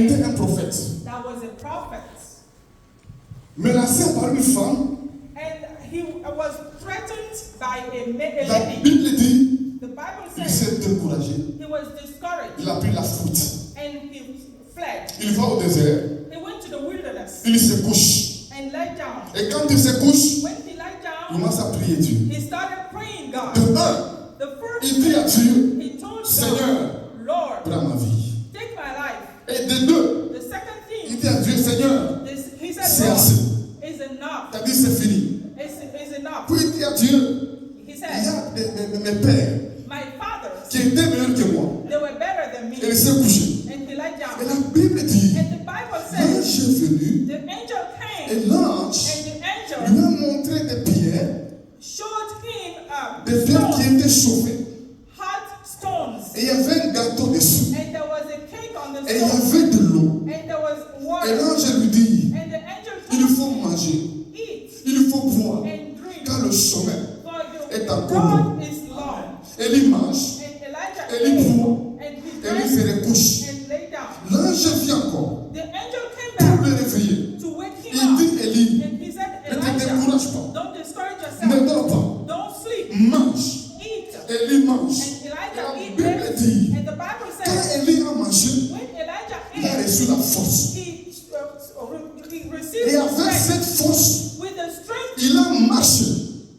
était un prophète. that was a prophet. Menacé par une femme, And he was threatened by a la lady. Bible dit, The Bible il says s'est découragé. he was discouraged Il a pris la fuite. and he fled. Il va au désert, He went to the wilderness il se couche. and lay down. Et quand il se couche, When he lay il down, commence à prier Dieu. he started praying God. De un, The first il dit à Dieu, he told Seigneur, God, Lord, prends ma vie. take my life. Et de deux, The second il thing, dit à Dieu, Seigneur, he c'est said, assez. Lord, is enough. T'as dit c'est fini. Is enough. Puis il dit à Dieu, He il y said, a mes pères my fathers, qui étaient meilleurs que moi. they were better than me. Et il s'est couché. And he lay Et down. la Bible dit, And the Bible l'ange says, est venu the angel came et l'ange and the lui angel a montré des pierres, showed him des pierres qui stones, étaient chauffées. hot stones. Et il y avait un gâteau dessus. And there was a cake on the Et il y stone. avait de l'eau. And there was Et water. l'ange lui dit, And the angel il told faut manger, him, eat il faut boire, and drink. car le chemin For est the encore long. road is long. Et il mange, And Elijah et il ate boit, and he et il drank se recouche. and lay down. L'ange vient encore The angel came pour back le réveiller. to wake him Il up. dit, Élie, And he said, ne te Elijah, décourage pas, don't discourage ne yourself. dors pas, Don't sleep. mange. Eat. Élie mange. And Et Elijah la eat. Bible dit, And the Bible quand says, Élie a mangé, when Elijah il a ate, reçu la force. he received Et avec strength. cette force, With the strength, il a marché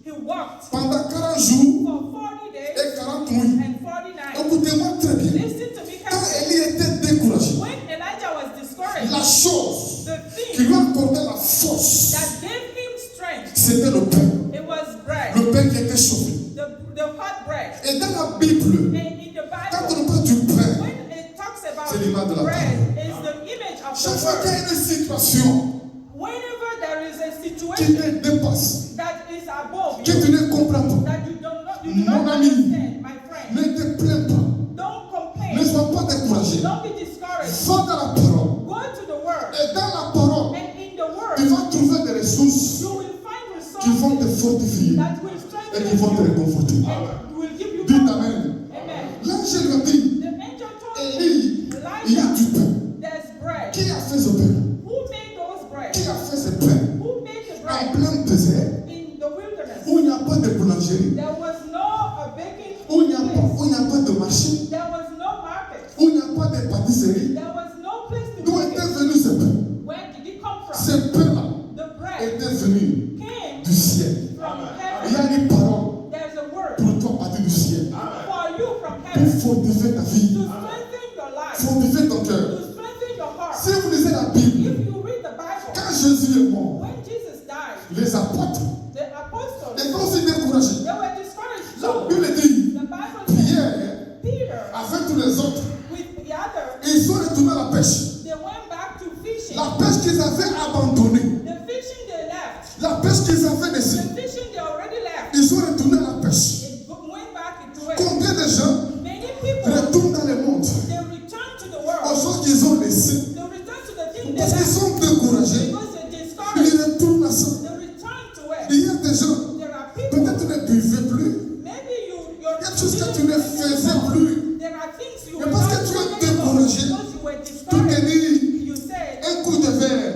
he walked pendant 40 jours for 40 days et 40 nuits. and 40 nights. Écoutez-moi très bien. Listen to me Quand carefully. Élie était découragé, When Elijah was discouraged, la chose the qui thing lui accordait la force, that gave him strength, c'était le pain. it was bread, Le pain qui était chauffé. the hot bread. Et dans la Bible, And in the quand Bible, on parle du pain, when it talks about c'est l'image de la bread, parole. is the image of chaque the fois qu'il y word. a une situation Whenever there is a qui situation te dépasse, that is above que you, tu ne comprends pas, that you do not Mon ami, understand, my friend, ne te plains pas, don't ne complain, sois pas découragé. don't be discouraged. Va dans la parole. Go to the word, Et dans la parole, and in the tu word, vas trouver des ressources you will find qui vont te resources fortifier that will et qui vont te strengthen you réconforter. and will give you Dites power. Amen. Amen. L'ange lui a dit, The angel told him, Élie, il y a du pain. there's bread. Qui a fait ce pain? Who made those bread? Qui a fait ce pain? Who made the En bread plein désert, in the wilderness? où il n'y a pas de boulangerie, There was no baking où il n'y a place. pas de marché, There was no market. où il n'y a pas de pâtisserie. There was no place to D'où bake était it. venu ce pain? Where did it come from? Ce pain-là The bread était venu came du ciel. from Il y a heaven. une parole There's a word pour toi à partir du ciel. for you from Pour heaven fortifier ta to vie, strengthen your life, fortifier ton cœur. to strengthen your heart. Si vous lisez la Bible, If you read the Bible, quand Jésus est mort, when Jesus died, les apôtres the apostles, étaient aussi découragés. they were discouraged La too. Bible dit, The Bible says Pierre, Peter avec tous les autres, with the others, ils sont retournés à la pêche. they went back to fishing. La pêche qu'ils avaient abandonnée, The fishing they left, la pêche qu'ils avaient laissée, the fishing they already left, ils sont retournés à la pêche. it went back into it. Combien de gens Many people, retournent dans le monde they return to the aux world. choses qu'ils ont laissées They return to the thing they parce qu'ils left sont découragés? because they're discouraged. Ils retournent à ça. They return to it. Il y a des gens, There are people, peut-être tu ne buvais plus, maybe you're il y a des choses que tu ne faisais plus. There are things you Mais were parce not que tu es doing découragé, because you were Tu te discouraged. dis, You said, un coup de verre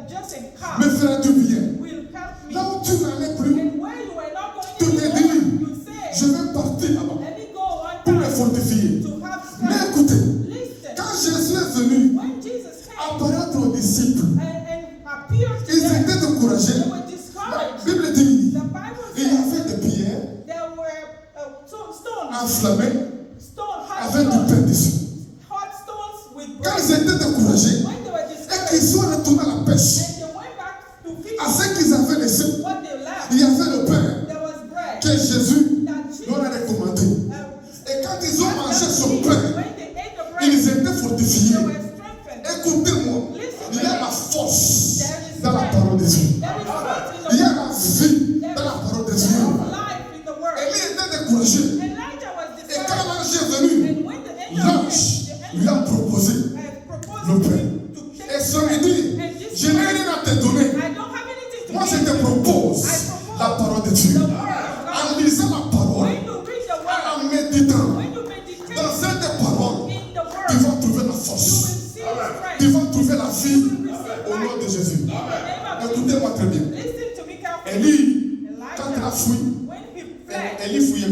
just a me cup fera du bien. will help me. Là où tu n'allais plus, And where you were not Tu going te anymore, dis, you je said, vais partir là-bas let me go one pour me time fortifier. to have Mais strength. écoutez, Listen, quand Jésus est venu when Jesus came apparaître aux disciples, and appeared to ils them, étaient découragés. they were La discouraged. Bible dit, The Bible il y says avait des pierres there were stones, enflammées hot avec du pain dessus. stones with Quand bread. ils étaient découragés When they were et discouraged qu'ils sont retournés à la pêche, and they went back to à fish, ce qu'ils avaient laissé, what they left, il y avait le pain there was bread que Jésus that leur a Jesus, recommandé. Et quand ils ont mangé ce when pain, they ate the bread, ils étaient they fortifiés. were strengthened. Écoutez-moi, il y a la force dans la parole de Dieu. There is strength in Il y the a la vie dans la parole de Dieu. life in the word. Élie était découragé. Elijah was Et quand discouraged. l'ange est venu, And when the angel l'ange came, lui a proposé. proposed le to pain. him to take Et ce midi, and this je n'ai rien à te donner. I don't have anything to Moi, je give te you. propose la parole de Dieu. The word of God. En lisant la parole, When you read the word, en méditant when you meditate dans cette parole, in the tu word, vas trouver la you will force. see strength. trouver la vie you will receive au nom de life. Jésus. In the name of Jesus. Écoutez-moi très bien. Listen to me carefully. Élie, quand il a Elijah, fui, when he fled, Élie fouillait